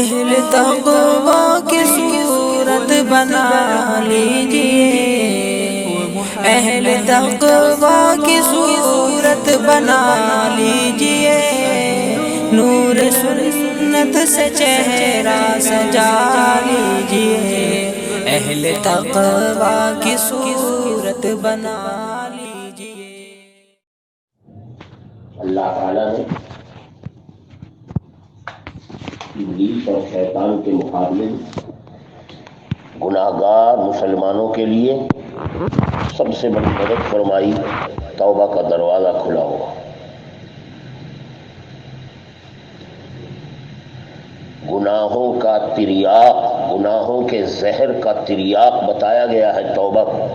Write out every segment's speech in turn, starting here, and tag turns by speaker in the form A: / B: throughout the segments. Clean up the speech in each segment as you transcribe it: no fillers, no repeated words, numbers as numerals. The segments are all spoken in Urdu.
A: اہل تقوی کی صورت بنا لیجئے، اہل تقوی کی صورت بنا لیجئے، نور سنت سے چہرہ سجا لیجئے، اہل تقوی کی صورت بنا لیجئے۔
B: اللہ تعالیٰ نے ابلیس اور شیطان کے مقابلے میں گناہ گار مسلمانوں کے لیے سب سے بڑی مدد فرمائی، توبہ کا دروازہ کھلا ہوا۔ گناہوں کا تریاق، گناہوں کے زہر کا تریاق بتایا گیا ہے توبہ کو۔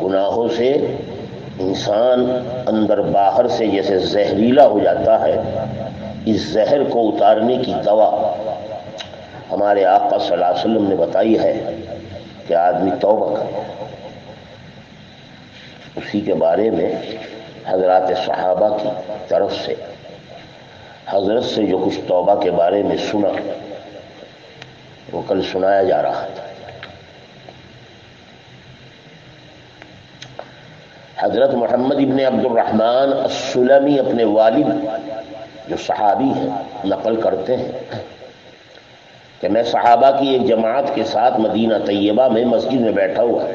B: گناہوں سے انسان اندر باہر سے جیسے زہریلا ہو جاتا ہے، اس زہر کو اتارنے کی دوا ہمارے آقا صلی اللہ علیہ وسلم نے بتائی ہے کہ آدمی توبہ کرے۔ اسی کے بارے میں حضرات صحابہ کی طرف سے حضرت سے جو کچھ توبہ کے بارے میں سنا وہ کل سنایا جا رہا تھا۔ حضرت محمد ابن عبد الرحمن السلمی اپنے والد جو صحابی ہیں نقل کرتے ہیں کہ میں صحابہ کی ایک جماعت کے ساتھ مدینہ طیبہ میں مسجد میں بیٹھا ہوا ہے۔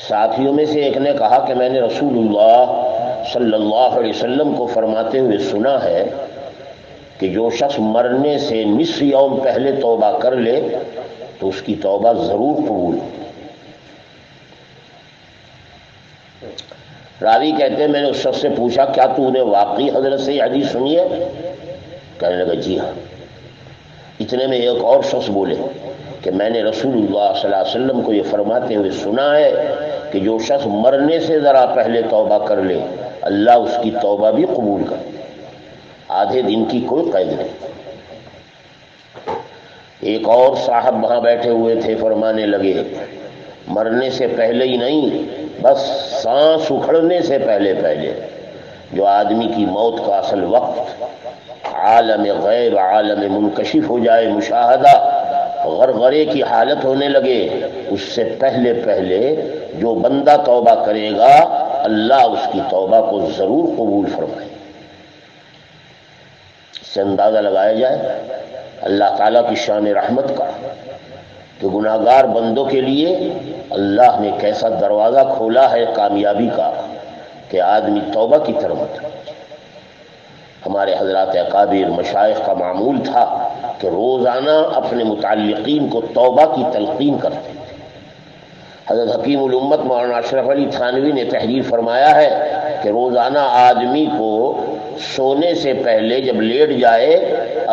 B: ساتھیوں میں سے ایک نے کہا کہ میں نے رسول اللہ صلی اللہ علیہ وسلم کو فرماتے ہوئے سنا ہے کہ جو شخص مرنے سے نصف یوم پہلے توبہ کر لے تو اس کی توبہ ضرور قبول ہو۔ راوی کہتے ہیں میں نے اس شخص سے پوچھا کیا تو نے واقعی حضرت سے یہ حدیث سنی ہے؟ کہنے لگا جی ہاں۔ اتنے میں ایک اور شخص بولے کہ میں نے رسول اللہ صلی اللہ علیہ وسلم کو یہ فرماتے ہوئے سنا ہے کہ جو شخص مرنے سے ذرا پہلے توبہ کر لے اللہ اس کی توبہ بھی قبول کر۔ آدھے دن کی کوئی قید نہیں۔ ایک اور صاحب وہاں بیٹھے ہوئے تھے، فرمانے لگے مرنے سے پہلے ہی نہیں، بس سانس اکھڑنے سے پہلے جو آدمی کی موت کا اصل وقت عالم غیب عالم منکشف ہو جائے، مشاہدہ غرغرے کی حالت ہونے لگے، اس سے پہلے جو بندہ توبہ کرے گا اللہ اس کی توبہ کو ضرور قبول فرمائے۔ اس سے اندازہ لگایا جائے اللہ تعالیٰ کی شان رحمت کا کہ گناہ گار بندوں کے لیے اللہ نے کیسا دروازہ کھولا ہے کامیابی کا کہ آدمی توبہ کی طرف اٹھے۔ ہمارے حضرات اکابر مشائخ کا معمول تھا کہ روزانہ اپنے متعلقین کو توبہ کی تلقین کرتے تھے۔ حضرت حکیم الامت مولانا اشرف علی تھانوی نے تحریر فرمایا ہے کہ روزانہ آدمی کو سونے سے پہلے جب لیٹ جائے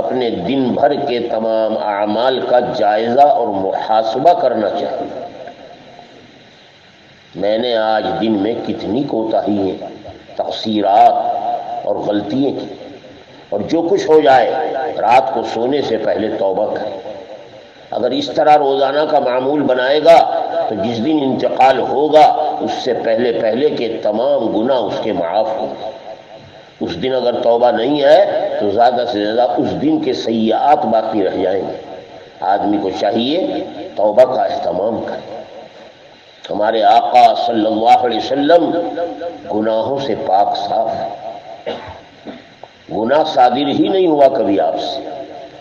B: اپنے دن بھر کے تمام اعمال کا جائزہ اور محاسبہ کرنا چاہیے۔ میں نے آج دن میں کتنی کوتاہیاں، تقصیرات اور غلطیاں کی، اور جو کچھ ہو جائے رات کو سونے سے پہلے توبہ کرے۔ اگر اس طرح روزانہ کا معمول بنائے گا تو جس دن انتقال ہوگا اس سے پہلے کے تمام گناہ اس کے معاف ہوں گے۔ اس دن اگر توبہ نہیں ہے تو زیادہ سے زیادہ اس دن کے سیئات باقی رہ جائیں گے۔ آدمی کو چاہیے توبہ کا اہتمام کرے۔ ہمارے آقا صلی اللہ علیہ وسلم گناہوں سے پاک صاف ہے، گناہ صادر ہی نہیں ہوا کبھی آپ سے،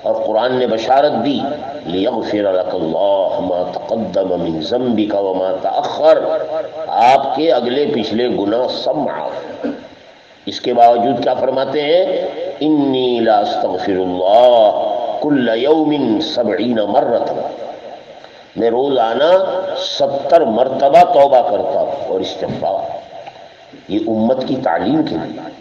B: اور قرآن نے بشارت دی لیغفر لک اللہ ما تقدم من ذنبک وما تأخر، آپ کے اگلے پچھلے گناہ سب معاف۔ اس کے باوجود کیا فرماتے ہیں؟ انی لا استغفر اللہ کل یوم 70 مرۃ، میں روزانہ 70 مرتبہ توبہ کرتا ہوں اور استغفار۔ یہ امت کی تعلیم کے لیے۔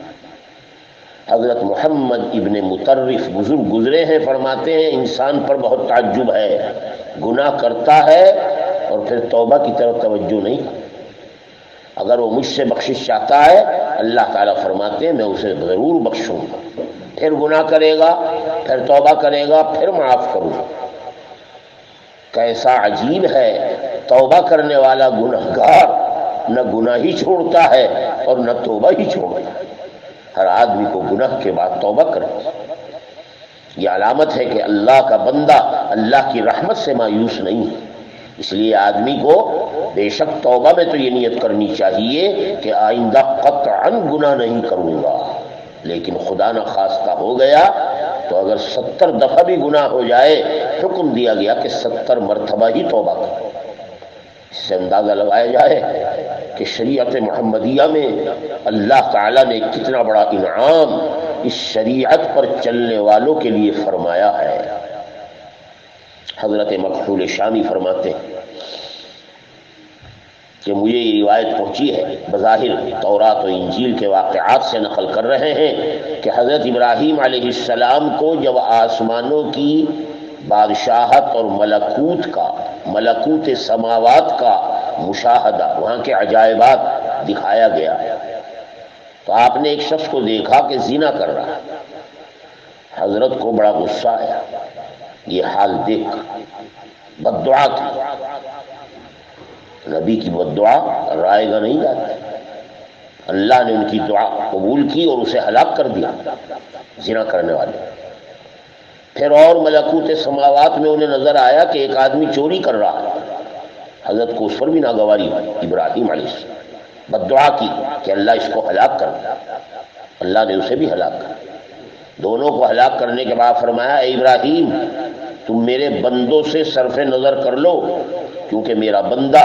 B: حضرت محمد ابن مطرف بزرگ گزرے ہیں، فرماتے ہیں انسان پر بہت تعجب ہے، گناہ کرتا ہے اور پھر توبہ کی طرف توجہ نہیں کرتا۔ اگر وہ مجھ سے بخشش چاہتا ہے اللہ تعالیٰ فرماتے ہیں میں اسے ضرور بخشوں گا، پھر گناہ کرے گا، پھر توبہ کرے گا، پھر معاف کروں گا۔ کیسا عجیب ہے، توبہ کرنے والا گنہگار نہ گناہ ہی چھوڑتا ہے اور نہ توبہ ہی چھوڑتا ہے۔ ہر آدمی کو گناہ کے بعد توبہ کرنا، یہ علامت ہے کہ اللہ کا بندہ اللہ کی رحمت سے مایوس نہیں ہے۔ اس لیے آدمی کو بے شک توبہ میں تو یہ نیت کرنی چاہیے کہ آئندہ قطعاً گناہ نہیں کروں گا، لیکن خدا نہ خواستہ ہو گیا تو اگر 70 دفعہ بھی گناہ ہو جائے، حکم دیا گیا کہ 70 مرتبہ ہی توبہ کرو۔ اس سے اندازہ لگایا جائے کہ شریعت محمدیہ میں اللہ تعالیٰ نے کتنا بڑا انعام اس شریعت پر چلنے والوں کے لیے فرمایا ہے۔ حضرت مکحول شامی فرماتے ہیں کہ مجھے یہ روایت پہنچی ہے، بظاہر تورات و انجیل کے واقعات سے نقل کر رہے ہیں کہ حضرت ابراہیم علیہ السلام کو جب آسمانوں کی بادشاہت اور ملکوت سماوات کا مشاہدہ، وہاں کے عجائبات دکھایا گیا تو آپ نے ایک شخص کو دیکھا کہ زنا کر رہا۔ حضرت کو بڑا غصہ آیا یہ حال دیکھ کر، بد دعا کی۔ نبی کی بد دعا رائے گا نہیں جاتی۔ اللہ نے ان کی دعا قبول کی اور اسے ہلاک کر دیا، زنا کرنے والے۔ پھر اور ملکوت سماوات میں انہیں نظر آیا کہ ایک آدمی چوری کر رہا ہے۔ حضرت کو اس پر بھی ناگواری ہوئی، ابراہیم علیہ السلام بد دعا کی کہ اللہ اس کو ہلاک کر دے۔ اللہ نے اسے بھی ہلاک کر دیا۔ دونوں کو ہلاک کرنے کے بعد فرمایا، اے ابراہیم تم میرے بندوں سے صرف نظر کر لو، کیونکہ میرا بندہ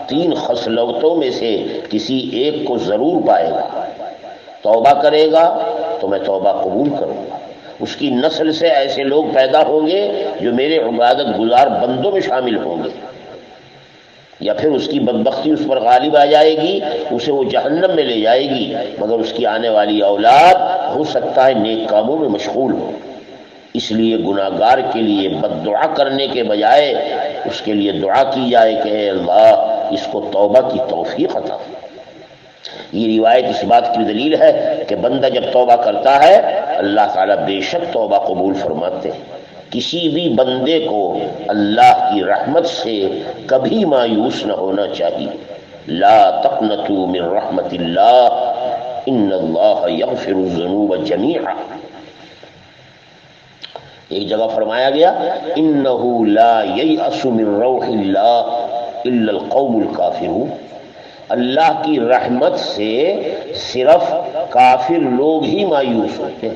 B: 3 خصلتوں میں سے کسی ایک کو ضرور پائے گا۔ توبہ کرے گا تو میں توبہ قبول کروں گا، اس کی نسل سے ایسے لوگ پیدا ہوں گے جو میرے عبادت گزار بندوں میں شامل ہوں گے، یا پھر اس کی بدبختی اس پر غالب آ جائے گی، اسے وہ جہنم میں لے جائے گی، مگر اس کی آنے والی اولاد ہو سکتا ہے نیک کاموں میں مشغول ہو۔ اس لیے گناہگار کے لیے بد دعا کرنے کے بجائے اس کے لیے دعا کی جائے کہ اے اللہ اس کو توبہ کی توفیق عطا۔ یہ روایت اس بات کی دلیل ہے کہ بندہ جب توبہ کرتا ہے اللہ تعالیٰ بے شک توبہ قبول فرماتے ہیں۔ کسی بھی بندے کو اللہ کی رحمت سے کبھی مایوس نہ ہونا چاہیے۔ لا تقنطوا من رحمت اللہ ان اللہ یغفر الذنوب جمیعا۔ ایک جگہ فرمایا گیا انہ لا ییأس من روح اللہ الا القوم الکافرون۔ اللہ کی رحمت سے صرف کافر لوگ ہی مایوس ہوتے ہیں،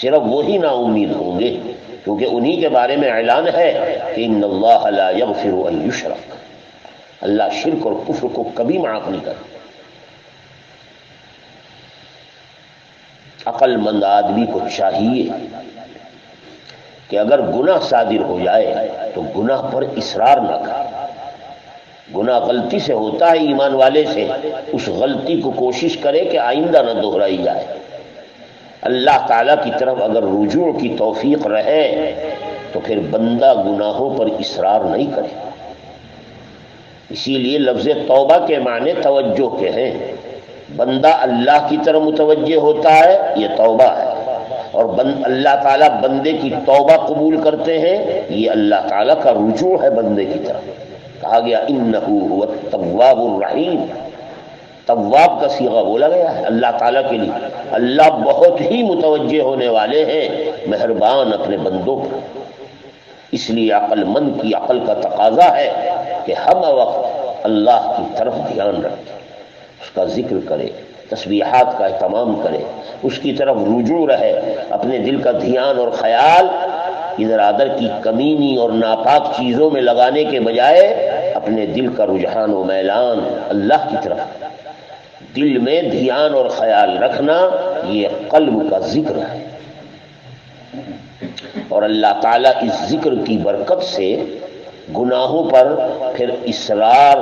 B: صرف وہی نا امید ہوں گے، کیونکہ انہی کے بارے میں اعلان ہے کہ ان اللہ لا یغفر ان یشرک، اللہ شرک اور کفر کو کبھی معاف نہیں کرتا۔ عقل مند آدمی کو چاہیے کہ اگر گناہ صادر ہو جائے تو گناہ پر اصرار نہ کرے۔ گناہ غلطی سے ہوتا ہے ایمان والے سے، اس غلطی کو کوشش کرے کہ آئندہ نہ دہرائی جائے۔ اللہ تعالیٰ کی طرف اگر رجوع کی توفیق رہے تو پھر بندہ گناہوں پر اصرار نہیں کرے۔ اسی لیے لفظ توبہ کے معنی توجہ کے ہیں۔ بندہ اللہ کی طرف متوجہ ہوتا ہے، یہ توبہ ہے، اور اللہ تعالیٰ بندے کی توبہ قبول کرتے ہیں، یہ اللہ تعالیٰ کا رجوع ہے بندے کی طرف۔ کہا گیا انہ هو التواب الرحیم، تواب کا صیغہ بولا گیا ہے اللہ تعالیٰ کے لیے۔ اللہ بہت ہی متوجہ ہونے والے ہیں، مہربان اپنے بندوں پر۔ اس لیے عقل مند کی عقل کا تقاضا ہے کہ ہم وقت اللہ کی طرف دھیان رکھے، اس کا ذکر کرے، تسبیحات کا اہتمام کرے، اس کی طرف رجوع رہے، اپنے دل کا دھیان اور خیال ادھر ادھر کی کمینی اور ناپاک چیزوں میں لگانے کے بجائے اپنے دل کا رجحان و میلان اللہ کی طرف۔ دل میں دھیان اور خیال رکھنا یہ قلب کا ذکر ہے، اور اللہ تعالیٰ اس ذکر کی برکت سے گناہوں پر پھر اصرار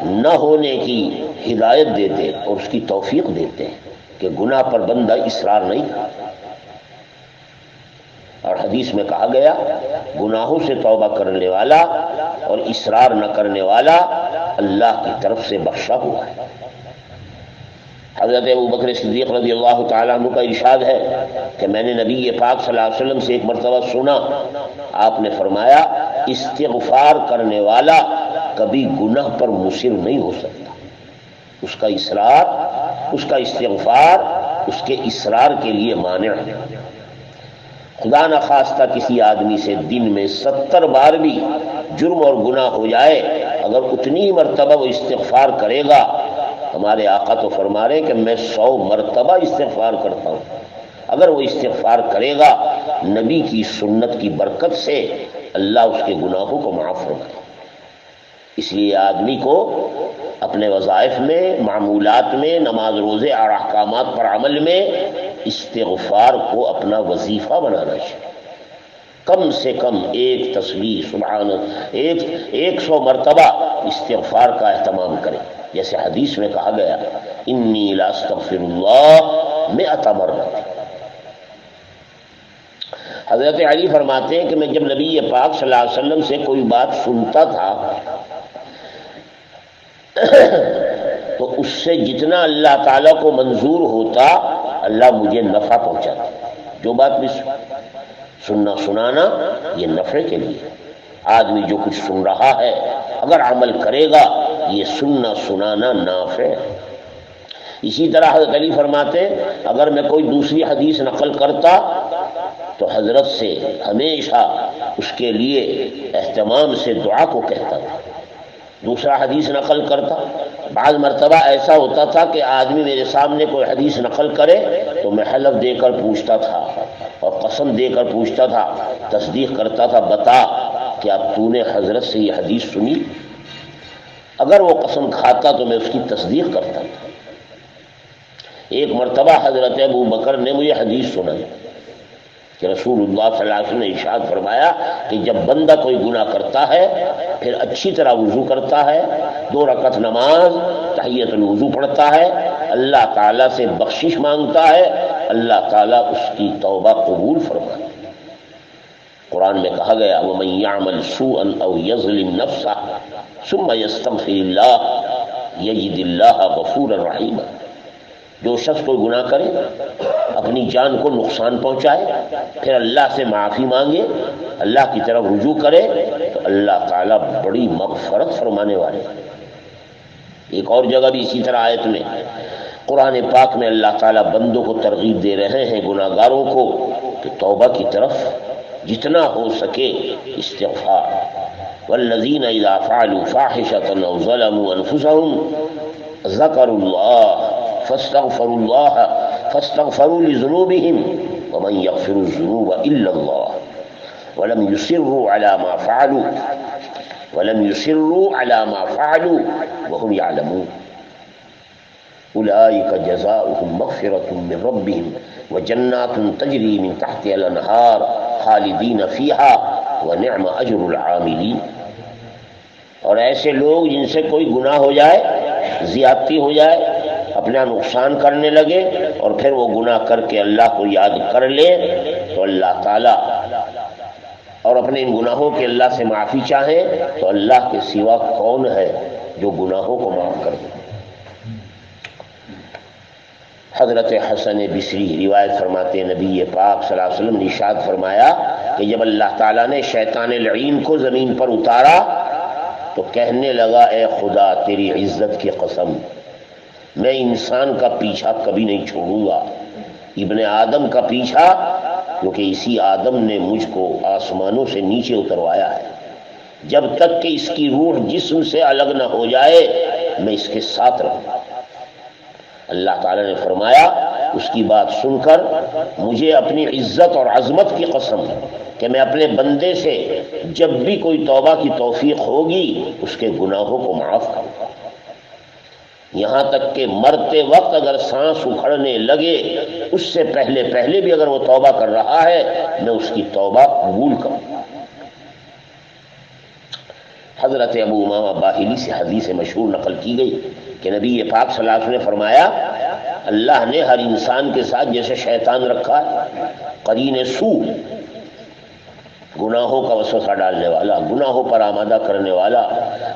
B: نہ ہونے کی ہدایت دیتے اور اس کی توفیق دیتے ہیں کہ گناہ پر بندہ اصرار نہیں کرتا۔ اور حدیث میں کہا گیا گناہوں سے توبہ کرنے والا اور اصرار نہ کرنے والا اللہ کی طرف سے بخشا ہوا ہے۔ حضرت ابوبکر صدیق رضی اللہ تعالیٰ عنہ کا ارشاد ہے کہ میں نے نبی پاک صلی اللہ علیہ وسلم سے ایک مرتبہ سنا، آپ نے فرمایا استغفار کرنے والا کبھی گناہ پر مصر نہیں ہو سکتا، اس کا اصرار، اس کا استغفار اس کے اصرار کے لیے مانع ہے۔ خدا نخواستہ کسی آدمی سے دن میں 70 بار بھی جرم اور گناہ ہو جائے، اگر اتنی مرتبہ وہ استغفار کرے گا، ہمارے آقا تو فرما رہے ہیں کہ میں 100 مرتبہ استغفار کرتا ہوں، اگر وہ استغفار کرے گا نبی کی سنت کی برکت سے اللہ اس کے گناہوں کو معاف فرمائے۔ اس لیے آدمی کو اپنے وظائف میں، معمولات میں، نماز روزے اور احکامات پر عمل میں استغفار کو اپنا وظیفہ بنانا چاہیے۔ کم سے کم ایک تسبیح سبحان 100 مرتبہ استغفار کا اہتمام کریں، جیسے حدیث میں کہا گیا انی لاستغفر اللہ 100 مرہ۔ حضرت علی فرماتے ہیں کہ میں جب نبی پاک صلی اللہ علیہ وسلم سے کوئی بات سنتا تھا تو اس سے جتنا اللہ تعالیٰ کو منظور ہوتا اللہ مجھے نفع پہنچاتا۔ جو بات بھی سننا سنانا یہ نفع کے لیے، آدمی جو کچھ سن رہا ہے اگر عمل کرے گا یہ سننا سنانا نافع ہے۔ اسی طرح حضرت علی فرماتے ہیں اگر میں کوئی دوسری حدیث نقل کرتا تو حضرت سے ہمیشہ اس کے لیے اہتمام سے دعا کو کہتا تھا، دوسرا حدیث نقل کرتا۔ بعض مرتبہ ایسا ہوتا تھا کہ آدمی میرے سامنے کوئی حدیث نقل کرے تو میں حلف دے کر پوچھتا تھا اور قسم دے کر پوچھتا تھا، تصدیق کرتا تھا، بتا کیا تو نے حضرت سے یہ حدیث سنی؟ اگر وہ قسم کھاتا تو میں اس کی تصدیق کرتا تھا۔ ایک مرتبہ حضرت ابو بکر نے مجھے حدیث سنائی کہ رسول اللہ صلی اللہ علیہ وسلم نے ارشاد فرمایا کہ جب بندہ کوئی گناہ کرتا ہے پھر اچھی طرح وضو کرتا ہے، 2 رکعت نماز تحیۃ الوضو پڑھتا ہے، اللہ تعالیٰ سے بخشش مانگتا ہے، اللہ تعالیٰ اس کی توبہ قبول فرماتا ہے۔ قرآن میں کہا گیا وَمَن يَعْمَلْ سُوءًا أَوْ يَظْلِمْ نَفْسَهُ ثُمَّ يَسْتَغْفِرِ اللَّهَ يَجِدِ اللَّهَ غَفُورًا رَحِيمًا۔ جو شخص کوئی گناہ کرے، اپنی جان کو نقصان پہنچائے، پھر اللہ سے معافی مانگے، اللہ کی طرف رجوع کرے تو اللہ تعالیٰ بڑی مغفرت فرمانے والے۔ ایک اور جگہ بھی اسی طرح آیت میں قرآن پاک میں اللہ تعالیٰ بندوں کو ترغیب دے رہے ہیں، گناہ گاروں کو، کہ توبہ کی طرف جتنا ہو سکے استغفار۔ والذین اذا فعلوا فاحشة او ظلموا انفسهم ذکروا اللہ فاستغفروا لذنوبهم ومن يغفر الذنوب الا الله ولم يصروا على ما فعلوا وهم يعلمون اولئك جزاؤهم مغفرة من ربهم وجنات تجري من تحتها الانهار خالدين فيها ونعم اجر العاملين۔ اور ایسے لوگ جن سے کوئی گناہ ہو جائے، زیادتی ہو جائے، اپنا نقصان کرنے لگے اور پھر وہ گناہ کر کے اللہ کو یاد کر لے تو اللہ تعالیٰ اور اپنے ان گناہوں کے اللہ سے معافی چاہیں تو اللہ کے سوا کون ہے جو گناہوں کو معاف کر دے۔ حضرت حسن بصری روایت فرماتے ہیں نبی پاک صلی اللہ علیہ وسلم نے ارشاد فرمایا کہ جب اللہ تعالیٰ نے شیطان لعین کو زمین پر اتارا تو کہنے لگا اے خدا تیری عزت کی قسم، میں انسان کا پیچھا کبھی نہیں چھوڑوں گا، ابن آدم کا پیچھا، کیونکہ اسی آدم نے مجھ کو آسمانوں سے نیچے اتروایا ہے، جب تک کہ اس کی روح جسم سے الگ نہ ہو جائے میں اس کے ساتھ رہوں۔ اللہ تعالیٰ نے فرمایا اس کی بات سن کر مجھے اپنی عزت اور عظمت کی قسم کہ میں اپنے بندے سے جب بھی کوئی توبہ کی توفیق ہوگی اس کے گناہوں کو معاف کروں گا، یہاں تک کہ مرتے وقت اگر سانس اکھڑنے لگے اس سے پہلے بھی اگر وہ توبہ کر رہا ہے میں اس کی توبہ قبول کروں۔ حضرت ابو امامہ باہلی سے حدیث مشہور نقل کی گئی کہ نبی پاک صلی اللہ علیہ وسلم نے فرمایا اللہ نے ہر انسان کے ساتھ جیسے شیطان رکھا ہے، قرین سو، گناہوں کا وسوسہ ڈالنے والا، گناہوں پر آمادہ کرنے والا،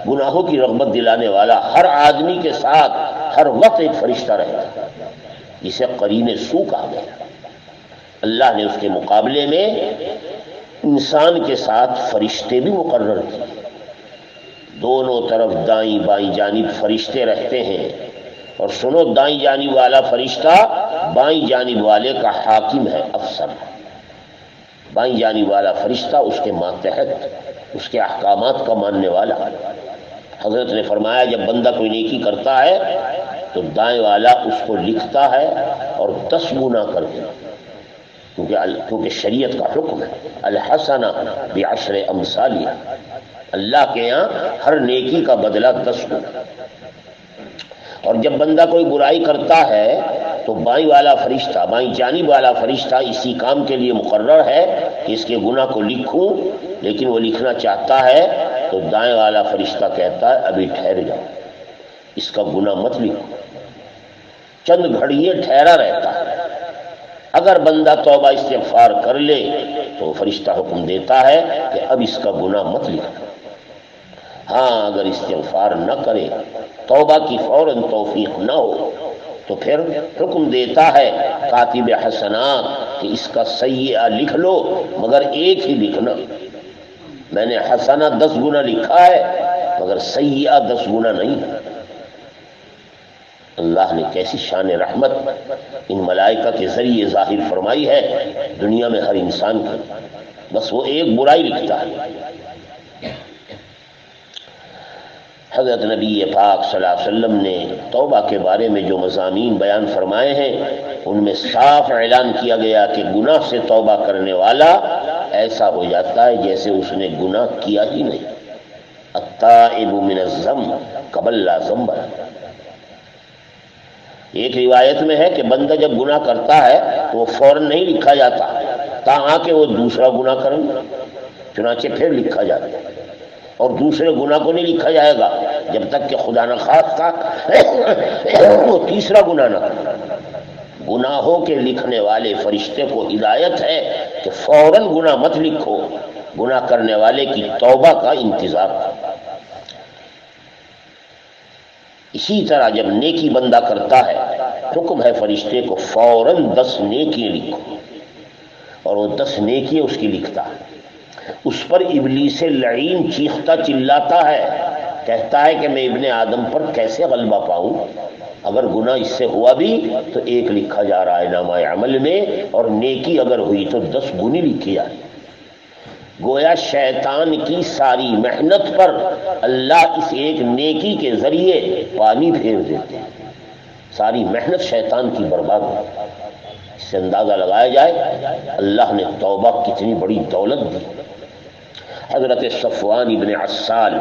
B: گناہوں کی رغبت دلانے والا، ہر آدمی کے ساتھ ہر وقت ایک فرشتہ رہتا ہے جسے قرین سو کہا گیا۔ اللہ نے اس کے مقابلے میں انسان کے ساتھ فرشتے بھی مقرر کیے، دونوں طرف دائیں بائیں جانب فرشتے رہتے ہیں، اور سنو دائیں جانب والا فرشتہ بائیں جانب والے کا حاکم ہے، افسر ہے، بائیں جانب والا فرشتہ اس کے ماتحت، اس کے احکامات کا ماننے والا۔ حضرت نے فرمایا جب بندہ کوئی نیکی کرتا ہے تو دائیں والا اس کو لکھتا ہے اور 10 گنا کر کے، کیونکہ شریعت کا حکم ہے الحسنہ بعشر امثالہ، اللہ کے یہاں ہر نیکی کا بدلہ 10 گنا۔ اور جب بندہ کوئی برائی کرتا ہے تو بائیں والا فرشتہ، بائیں جانب والا فرشتہ اسی کام کے لیے مقرر ہے کہ اس کے گناہ کو لکھوں، لیکن وہ لکھنا چاہتا ہے تو دائیں والا فرشتہ کہتا ہے ابھی ٹھہر جاؤ، اس کا گناہ مت لکھو، چند گھڑیے ٹھہرا رہتا ہے۔ اگر بندہ توبہ استغفار کر لے تو فرشتہ حکم دیتا ہے کہ اب اس کا گناہ مت لکھو۔ ہاں اگر استغفار نہ کرے، توبہ کی فوراً توفیق نہ ہو، تو پھر حکم دیتا ہے کاتب حسنات کہ اس کا سیئہ لکھ لو، مگر ایک ہی لکھنا۔ میں نے حسنہ 10 گنا لکھا ہے مگر سیئہ 10 گنا نہیں۔ اللہ نے کیسی شان رحمت ان ملائکہ کے ذریعے ظاہر فرمائی ہے دنیا میں ہر انسان کی، بس وہ ایک برائی لکھتا ہے۔ حضرت نبی پاک صلی اللہ علیہ وسلم نے توبہ کے بارے میں جو مضامین بیان فرمائے ہیں ان میں صاف اعلان کیا گیا کہ گناہ سے توبہ کرنے والا ایسا ہو جاتا ہے جیسے اس نے گناہ کیا ہی نہیں۔ التائب من الذنب کمن لا ذنب لہ۔ ایک روایت میں ہے کہ بندہ جب گناہ کرتا ہے تو وہ فوراً نہیں لکھا جاتا تاں کہ وہ دوسرا گناہ کرے، چنانچہ پھر لکھا جاتا ہے، اور دوسرے گناہ کو نہیں لکھا جائے گا جب تک کہ خدا نہ خواستہ وہ تیسرا گناہ نہ کرے۔ گناہوں کے لکھنے والے فرشتے کو ہدایت ہے کہ فوراً گناہ مت لکھو، گناہ کرنے والے کی توبہ کا انتظار کرو۔ اسی طرح جب نیکی بندہ کرتا ہے حکم ہے فرشتے کو فوراً 10 نیکیاں لکھو، اور وہ 10 نیکیاں اس کی لکھتا ہے۔ اس پر ابلیس لعین چیختا چلاتا ہے، کہتا ہے کہ میں ابن آدم پر کیسے غلبہ پاؤں، اگر گناہ اس سے ہوا بھی تو ایک لکھا جا رہا ہے نامہ عمل میں، اور نیکی اگر ہوئی تو 10 گنی لکھی جائے۔ گویا شیطان کی ساری محنت پر اللہ اس ایک نیکی کے ذریعے پانی پھیر دیتے ہیں، ساری محنت شیطان کی برباد ہو۔ اس سے اندازہ لگایا جائے اللہ نے توبہ کتنی بڑی دولت دی۔ حضرت صفوان ابن عسال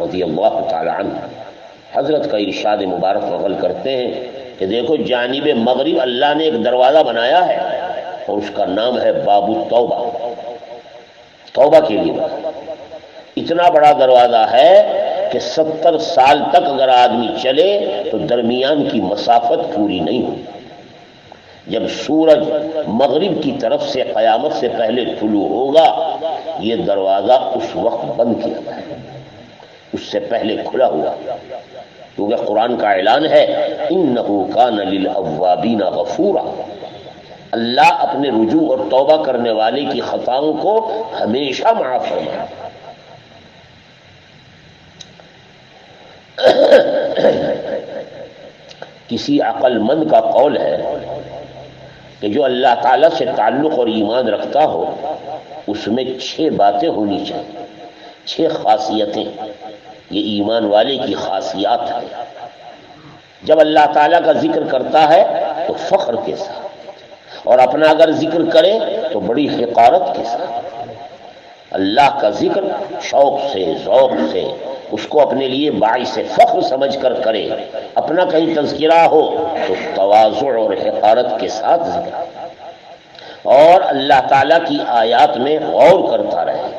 B: رضی اللہ تعالی عنہ حضرت کا ارشاد مبارک نقل کرتے ہیں کہ دیکھو جانب مغرب اللہ نے ایک دروازہ بنایا ہے اور اس کا نام ہے باب التوبہ، توبہ کے لیے بنا۔ اتنا بڑا دروازہ ہے کہ 70 سال تک اگر آدمی چلے تو درمیان کی مسافت پوری نہیں ہوئی۔ جب سورج مغرب کی طرف سے قیامت سے پہلے طلوع ہوگا یہ دروازہ اس وقت بند کیا جائے گا، اس سے پہلے کھلا ہوا، کیونکہ قرآن کا اعلان ہے انہ کان للاوابین غفورا، اللہ اپنے رجوع اور توبہ کرنے والے کی خطاؤں کو ہمیشہ معاف فرمائے۔ کسی عقل مند کا قول ہے کہ جو اللہ تعالیٰ سے تعلق اور ایمان رکھتا ہو اس میں 6 باتیں ہونی چاہیے، 6 خاصیتیں، یہ ایمان والے کی خاصیات ہیں۔ جب اللہ تعالیٰ کا ذکر کرتا ہے تو فخر کے ساتھ، اور اپنا اگر ذکر کرے تو بڑی حقارت کے ساتھ۔ اللہ کا ذکر شوق سے، ذوق سے، اس کو اپنے لیے باعث فخر سمجھ کر کرے، اپنا کہیں تذکرہ ہو تو تواضع اور حقارت کے ساتھ ذکر، اور اللہ تعالیٰ کی آیات میں غور کرتا رہے۔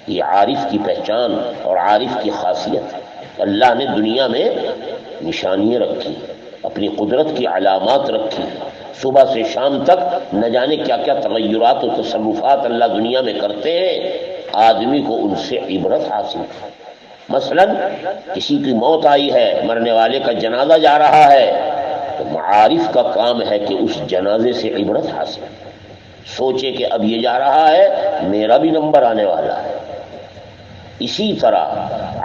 B: یہ عارف کی پہچان اور عارف کی خاصیت ہے۔ اللہ نے دنیا میں نشانیاں رکھی، اپنی قدرت کی علامات رکھی، صبح سے شام تک نہ جانے کیا کیا تغیرات و تصرفات اللہ دنیا میں کرتے ہیں، آدمی کو ان سے عبرت حاصل ہے۔ مثلا کسی کی موت آئی ہے، مرنے والے کا جنازہ جا رہا ہے، تو معارف کا کام ہے کہ اس جنازے سے عبرت حاصل سوچے کہ اب یہ جا رہا ہے میرا بھی نمبر آنے والا ہے۔ اسی طرح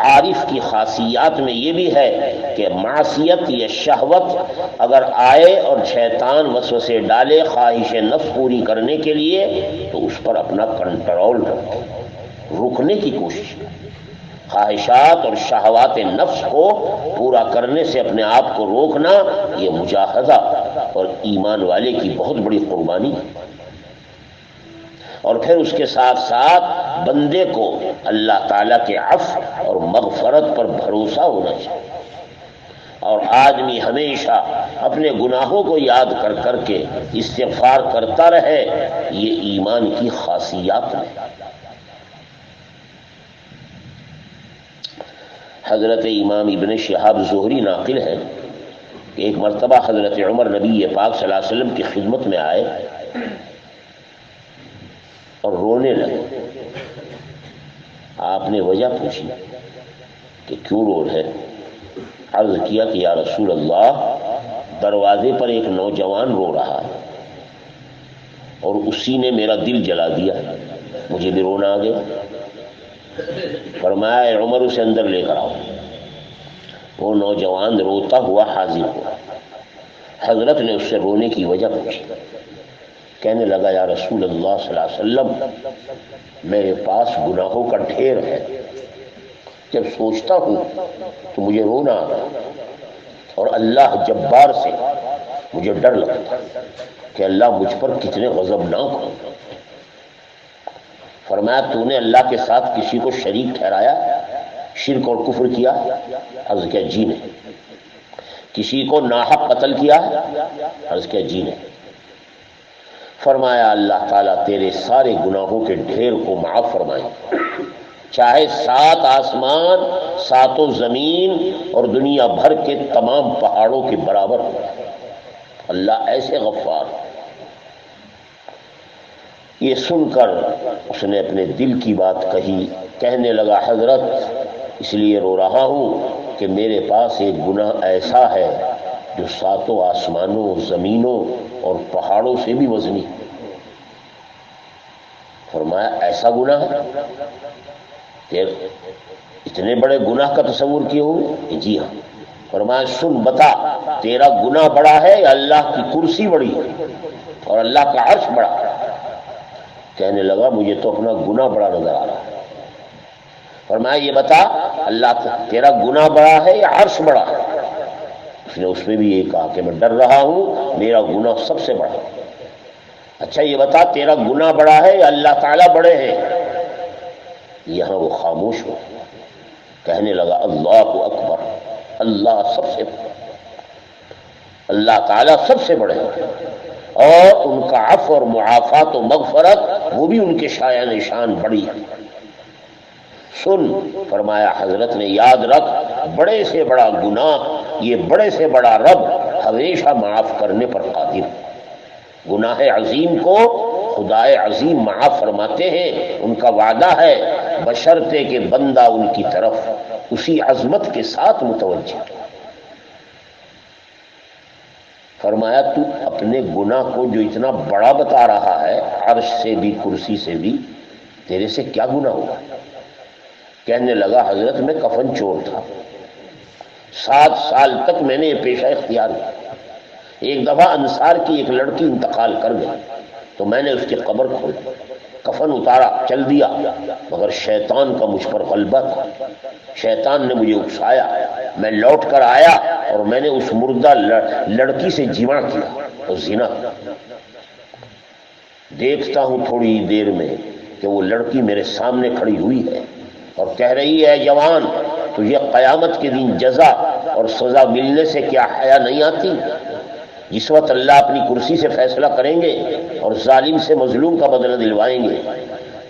B: عارف کی خاصیات میں یہ بھی ہے کہ معصیت یا شہوت اگر آئے اور شیطان وسوسے ڈالے خواہش نفس پوری کرنے کے لیے تو اس پر اپنا کنٹرول رکھے، رکنے کی کوشش کرے۔ خواہشات اور شہوات نفس کو پورا کرنے سے اپنے آپ کو روکنا، یہ مجاہدہ اور ایمان والے کی بہت بڑی قربانی ہے۔ اور پھر اس کے ساتھ ساتھ بندے کو اللہ تعالیٰ کے عفو اور مغفرت پر بھروسہ ہونا چاہیے، اور آدمی ہمیشہ اپنے گناہوں کو یاد کر کر کے استغفار کرتا رہے، یہ ایمان کی خاصیات ہے۔ حضرت امام ابن شہاب زہری ناقل ہے کہ ایک مرتبہ حضرت عمر نبی پاک صلی اللہ علیہ وسلم کی خدمت میں آئے اور رونے لگے۔ آپ نے وجہ پوچھی کہ کیوں رو رہے؟ عرض کیا کہ یا رسول اللہ، دروازے پر ایک نوجوان رو رہا ہے اور اسی نے میرا دل جلا دیا، مجھے بھی رونا آ گیا۔ فرمایا اے عمر، اسے اندر لے کر آؤ۔ وہ نوجوان روتا ہوا حاضر ہوا۔ حضرت نے اس سے رونے کی وجہ پوچھی۔ کہنے لگا یا رسول اللہ صلی اللہ علیہ وسلم، میرے پاس گناہوں کا ڈھیر ہے، جب سوچتا ہوں تو مجھے رونا آتا، اور اللہ جبار سے مجھے ڈر لگتا کہ اللہ مجھ پر کتنے غضبناک ہو۔ فرمایا تو نے اللہ کے ساتھ کسی کو شریک ٹھہرایا، شرک اور کفر کیا؟ عرض کیا جی نہیں۔ کسی کو ناحق قتل کیا؟ عرض کیا جی نہیں۔ فرمایا اللہ تعالیٰ تیرے سارے گناہوں کے ڈھیر کو معاف فرمائے، چاہے 7 آسمان 7 زمین اور دنیا بھر کے تمام پہاڑوں کے برابر ہو۔ اللہ ایسے غفار۔ یہ سن کر اس نے اپنے دل کی بات کہی، کہنے لگا حضرت اس لیے رو رہا ہوں کہ میرے پاس ایک گناہ ایسا ہے جو 7 آسمانوں زمینوں اور پہاڑوں سے بھی وزنی۔ فرمایا ایسا گناہ ہے؟ اتنے بڑے گناہ کا تصور کیے ہوئے؟ جی ہاں۔ فرمایا سن بتا، تیرا گناہ بڑا ہے یا اللہ کی کرسی بڑی ہے اور اللہ کا عرش بڑا ہے؟ کہنے لگا مجھے تو اپنا گناہ بڑا نظر آ رہا ہے۔ فرمایا یہ بتا، اللہ تیرا گناہ بڑا ہے یا عرش بڑا ہے؟ اس نے اس میں بھی یہ کہا کہ میں ڈر رہا ہوں میرا گناہ سب سے بڑا ہے۔ اچھا یہ بتا تیرا گناہ بڑا ہے یا اللہ تعالیٰ بڑے ہیں؟ یہاں وہ خاموش ہو، کہنے لگا اللہ اکبر، اللہ سب سے بڑا، اللہ تعالیٰ سب سے بڑے ہیں، اور ان کا عفو اور معافات و مغفرت وہ بھی ان کے شایان شان بڑی ہے۔ سن، فرمایا حضرت نے یاد رکھ، بڑے سے بڑا گناہ، یہ بڑے سے بڑا رب ہمیشہ معاف کرنے پر قادر ہے۔ گناہ عظیم کو خدائے عظیم معاف فرماتے ہیں، ان کا وعدہ ہے بشرطے کہ بندہ ان کی طرف اسی عظمت کے ساتھ متوجہ۔ فرمایا تو اپنے گناہ کو جو اتنا بڑا بتا رہا ہے، عرش سے بھی کرسی سے بھی، تیرے سے کیا گناہ ہوا؟ کہنے لگا حضرت میں کفن چور تھا، 7 سال تک میں نے یہ پیشہ اختیار کیا۔ ایک دفعہ انصار کی ایک لڑکی انتقال کر گئی تو میں نے اس کی قبر کھولی، کفن اتارا، چل دیا، مگر شیطان کا مجھ پر غلبہ تھا۔ شیطان نے مجھے اکسایا، میں لوٹ کر آیا اور میں نے اس مردہ لڑکی سے جماع کیا اور زنا کیا۔ دیکھتا ہوں تھوڑی دیر میں کہ وہ لڑکی میرے سامنے کھڑی ہوئی ہے اور کہہ رہی ہے جوان تجھے قیامت کے دن جزا اور سزا ملنے سے کیا حیا نہیں آتی؟ جس وقت اللہ اپنی کرسی سے فیصلہ کریں گے اور ظالم سے مظلوم کا بدلہ دلوائیں گے،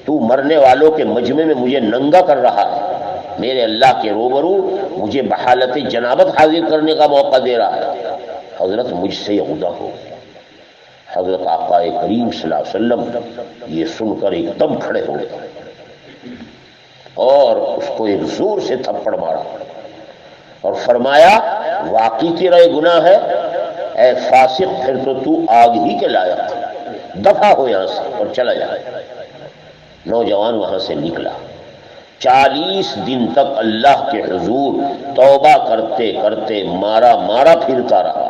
B: تو مرنے والوں کے مجمع میں مجھے ننگا کر رہا ہے، میرے اللہ کے روبرو مجھے بحالت جنابت حاضر کرنے کا موقع دے رہا ہے۔ حضرت مجھ سے یہ غدہ ہو گیا۔ حضرت آقا کریم صلی اللہ علیہ وسلم یہ سن کر ایک دم کھڑے ہو گئے اور اس کو ایک زور سے تھپڑ مارا اور فرمایا واقعی تیرا یہ گناہ ہے، اے فاسق، پھر تو آگ ہی کے لائق، دفع ہو یہاں سے اور چلا جائے۔ نوجوان وہاں سے نکلا، 40 دن تک اللہ کے حضور توبہ کرتے کرتے مارا مارا پھرتا رہا۔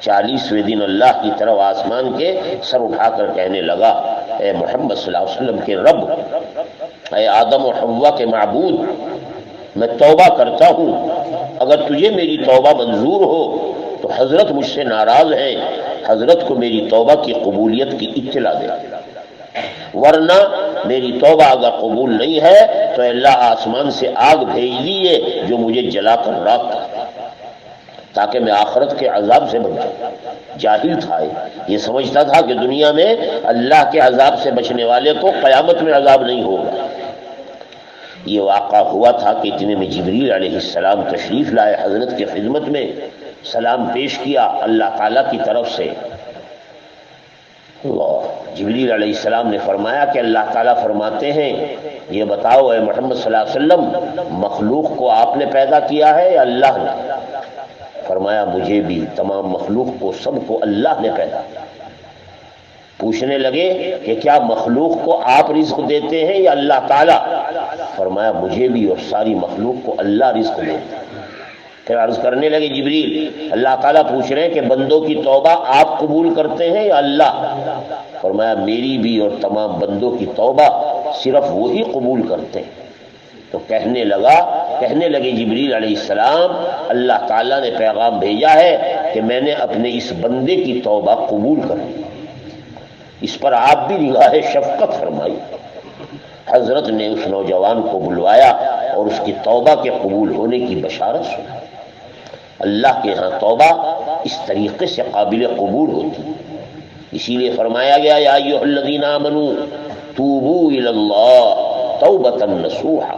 B: 40ویں دن اللہ کی طرف آسمان کے سر اٹھا کر کہنے لگا، اے محمد صلی اللہ علیہ وسلم کے رب، اے آدم و حوا کے معبود، میں توبہ کرتا ہوں، اگر تجھے میری توبہ منظور ہو تو حضرت مجھ سے ناراض ہے، حضرت کو میری توبہ کی قبولیت کی اطلاع دے، ورنہ میری توبہ اگر قبول نہیں ہے تو اللہ آسمان سے آگ بھیج دیے جو مجھے جلا کر راکھ کر، تاکہ میں آخرت کے عذاب سے بچ جاؤں۔ جاہل تھا، یہ سمجھتا تھا کہ دنیا میں اللہ کے عذاب سے بچنے والے کو قیامت میں عذاب نہیں ہوگا۔ یہ واقعہ ہوا تھا کہ اتنے میں جبریل علیہ السلام تشریف لائے، حضرت کی خدمت میں سلام پیش کیا اللہ تعالیٰ کی طرف سے۔ اللہ، جبریل علیہ السلام نے فرمایا کہ اللہ تعالیٰ فرماتے ہیں، یہ بتاؤ اے محمد صلی اللہ علیہ وسلم، مخلوق کو آپ نے پیدا کیا ہے یا اللہ نے؟ فرمایا مجھے بھی، تمام مخلوق کو، سب کو اللہ نے پیدا کیا۔ پوچھنے لگے کہ کیا مخلوق کو آپ رزق دیتے ہیں یا اللہ تعالیٰ؟ فرمایا مجھے بھی اور ساری مخلوق کو اللہ رزق دیتے ہیں۔ پھر عرض کرنے لگے جبریل، اللہ تعالیٰ پوچھ رہے ہیں کہ بندوں کی توبہ آپ قبول کرتے ہیں یا اللہ؟ فرمایا میری بھی اور تمام بندوں کی توبہ صرف وہی قبول کرتے ہیں۔ تو کہنے لگے جبریل علیہ السلام، اللہ تعالیٰ نے پیغام بھیجا ہے کہ میں نے اپنے اس بندے کی توبہ قبول کر لی، اس پر آپ بھی نگاہ شفقت فرمائی۔ حضرت نے اس نوجوان کو بلوایا اور اس کی توبہ کے قبول ہونے کی بشارت سنائی۔ اللہ کے ہاں توبہ اس طریقے سے قابل قبول ہوتی ہے، اسی لیے فرمایا گیا یا ایھا الذین آمنوا توبوا الی اللہ توبۃ نصوحا،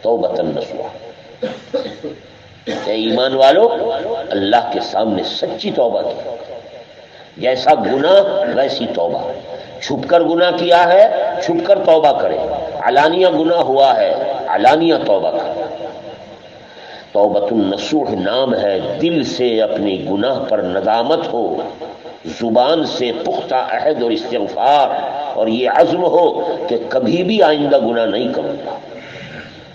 B: توبۃ نصوحا، اے ایمان والو اللہ کے سامنے سچی توبہ کی، جیسا گناہ ویسی توبہ، چھپ کر گناہ کیا ہے چھپ کر توبہ کرے، علانیہ گناہ ہوا ہے علانیہ توبہ کرے۔ توبۃ النصوح نام ہے، دل سے اپنی گناہ پر ندامت ہو، زبان سے پختہ عہد اور استغفار، اور یہ عزم ہو کہ کبھی بھی آئندہ گناہ نہیں کروں گا۔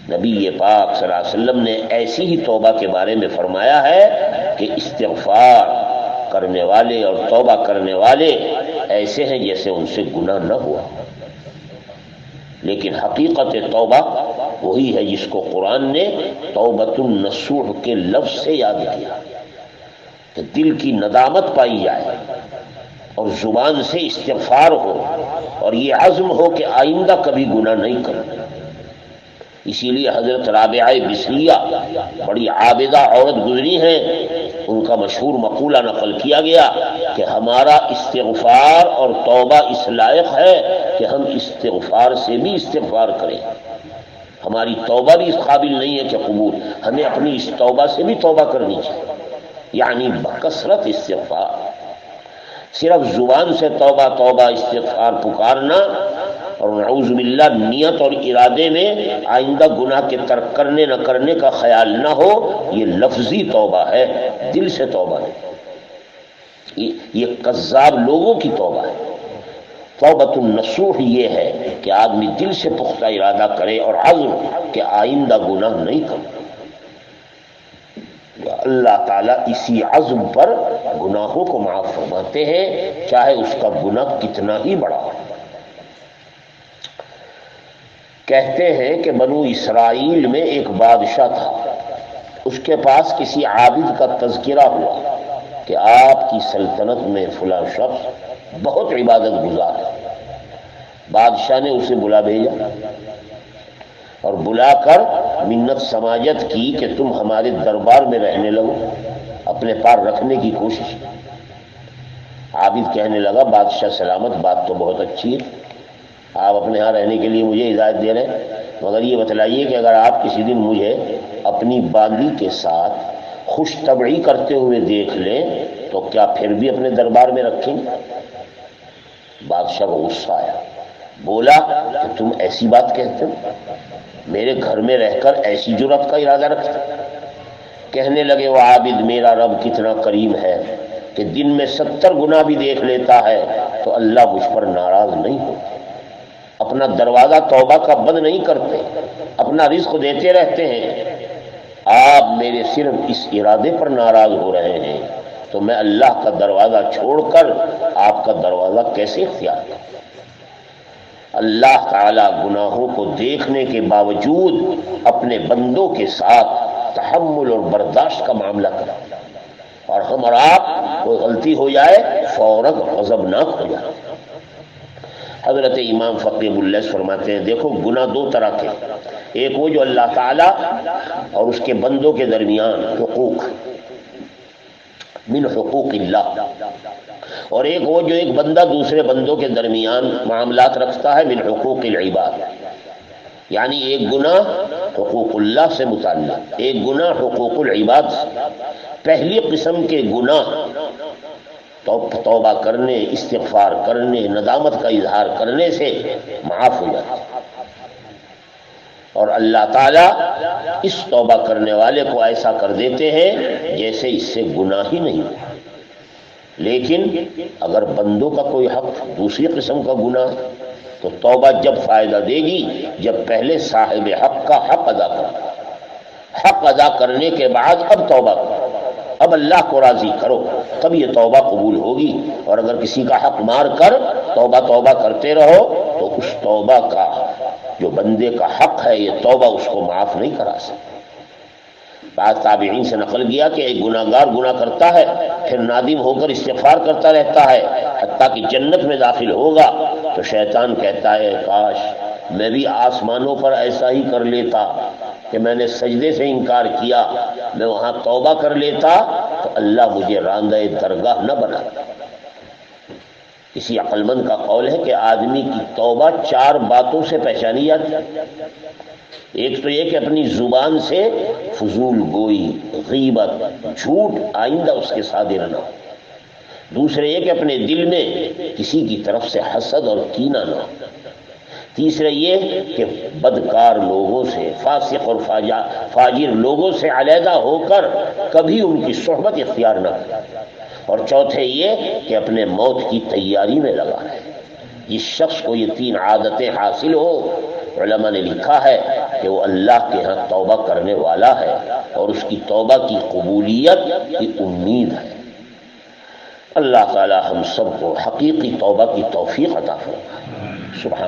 B: نبی پاک صلی اللہ علیہ وسلم نے ایسی ہی توبہ کے بارے میں فرمایا ہے کہ استغفار کرنے والے اور توبہ کرنے والے ایسے ہیں جیسے ان سے گناہ نہ ہوا۔ لیکن حقیقت توبہ وہی ہے جس کو قرآن نے توبۃ النصوح کے لفظ سے یاد کیا، کہ دل کی ندامت پائی جائے اور زبان سے استغفار ہو اور یہ عزم ہو کہ آئندہ کبھی گناہ نہیں کروں۔ اسی لیے حضرت رابعہ بصریہ بڑی عابدہ عورت گزری ہیں، ان کا مشہور مقولہ نقل کیا گیا کہ ہمارا استغفار اور توبہ اس لائق ہے کہ ہم استغفار سے بھی استغفار کریں، ہماری توبہ بھی اس قابل نہیں ہے کہ قبول، ہمیں اپنی اس توبہ سے بھی توبہ کرنی چاہیے، یعنی بکثرت استغفار، صرف زبان سے توبہ توبہ استغفار پکارنا اور نعوذ باللہ نیت اور ارادے میں آئندہ گناہ کے ترک کرنے نہ کرنے کا خیال نہ ہو، یہ لفظی توبہ ہے، دل سے توبہ ہے، یہ کذاب لوگوں کی توبہ ہے۔ توبۃ النصوح یہ ہے کہ آدمی دل سے پختہ ارادہ کرے اور عزم کہ آئندہ گناہ نہیں کرے، اللہ تعالیٰ اسی عزم پر گناہوں کو معاف فرماتے ہیں، چاہے اس کا گناہ کتنا ہی بڑا ہو۔ کہتے ہیں کہ بنو اسرائیل میں ایک بادشاہ تھا، اس کے پاس کسی عابد کا تذکرہ ہوا کہ آپ کی سلطنت میں فلاں شخص بہت عبادت گزار ہے۔ بادشاہ نے اسے بلا بھیجا اور بلا کر منت سماجت کی کہ تم ہمارے دربار میں رہنے لگو، اپنے پار رکھنے کی کوشش۔ عابد کہنے لگا بادشاہ سلامت، بات تو بہت اچھی ہے، آپ اپنے ہاں رہنے کے لیے مجھے اجازت دے رہے ہیں، مگر یہ بتلائیے کہ اگر آپ کسی دن مجھے اپنی باندی کے ساتھ خوش طبعی کرتے ہوئے دیکھ لیں تو کیا پھر بھی اپنے دربار میں رکھیں گے؟ بادشاہ کو غصہ آیا، بولا کہ تم ایسی بات کہتے ہو، میرے گھر میں رہ کر ایسی جرأت کا ارادہ رکھتے؟ کہنے لگے وہ عابد میرا رب کتنا کریم ہے کہ دن میں 70 گناہ بھی دیکھ لیتا ہے تو اللہ مجھ پر ناراض نہیں ہوتا، اپنا دروازہ توبہ کا بند نہیں کرتے، اپنا رزق دیتے رہتے ہیں، آپ میرے صرف اس ارادے پر ناراض ہو رہے ہیں تو میں اللہ کا دروازہ چھوڑ کر آپ کا دروازہ کیسے اختیار کروں؟ اللہ تعالی گناہوں کو دیکھنے کے باوجود اپنے بندوں کے ساتھ تحمل اور برداشت کا معاملہ کرتا، اور ہم اور آپ کوئی غلطی ہو جائے فوراً غضبناک ہو جائے۔ حضرت امام فقیہ اللہ فرماتے ہیں دیکھو گناہ دو طرح کے، ایک وہ جو اللہ تعالیٰ اور اس کے بندوں کے درمیان حقوق من حقوق اللہ، اور ایک وہ جو ایک بندہ دوسرے بندوں کے درمیان معاملات رکھتا ہے من حقوق العباد، یعنی ایک گناہ حقوق اللہ سے متعلق، ایک گناہ حقوق العباد سے۔ پہلی قسم کے گناہ توبہ کرنے، استغفار کرنے، ندامت کا اظہار کرنے سے معاف ہو جاتا ہے، اور اللہ تعالیٰ اس توبہ کرنے والے کو ایسا کر دیتے ہیں جیسے اس سے گناہ ہی نہیں ہوا۔ لیکن اگر بندوں کا کوئی حق دوسری قسم کا گناہ تو توبہ جب فائدہ دے گی جب پہلے صاحب حق کا حق ادا کرو، حق ادا کرنے کے بعد اب توبہ کرو، اب اللہ کو راضی کرو، تب یہ توبہ قبول ہوگی۔ اور اگر کسی کا حق مار کر توبہ کرتے رہو تو اس توبہ کا جو بندے کا حق ہے یہ توبہ اس کو معاف نہیں کرا سکتی۔ بعض تابعین سے نقل کیا کہ ایک گناہ گار گناہ کرتا ہے پھر نادم ہو کر استغفار کرتا رہتا ہے حتیٰ کہ جنت میں داخل ہوگا تو شیطان کہتا ہے کاش میں بھی آسمانوں پر ایسا ہی کر لیتا کہ میں نے سجدے سے انکار کیا، میں وہاں توبہ کر لیتا تو اللہ مجھے راندہ درگاہ نہ بناتا۔ کسی عقل مند کا قول ہے کہ آدمی کی توبہ 4 باتوں سے پہچانی جاتی ہے۔ ایک تو یہ کہ اپنی زبان سے فضول گوئی، غیبت، جھوٹ آئندہ اس کے صادر نہ ہو۔ دوسرے یہ کہ اپنے دل میں کسی کی طرف سے حسد اور کینہ نہ ہو۔ تیسرے یہ کہ بدکار لوگوں سے، فاسق اور فاجر لوگوں سے علیحدہ ہو کر کبھی ان کی صحبت اختیار نہ کرے۔ اور چوتھے یہ کہ اپنے موت کی تیاری میں لگا ہے۔ جس شخص کو یہ 3 عادتیں حاصل ہو علماء نے لکھا ہے کہ وہ اللہ کے ہاں توبہ کرنے والا ہے اور اس کی توبہ کی قبولیت کی امید ہے۔ اللہ تعالی ہم سب کو حقیقی توبہ کی توفیق عطا فرمائے۔ سبحان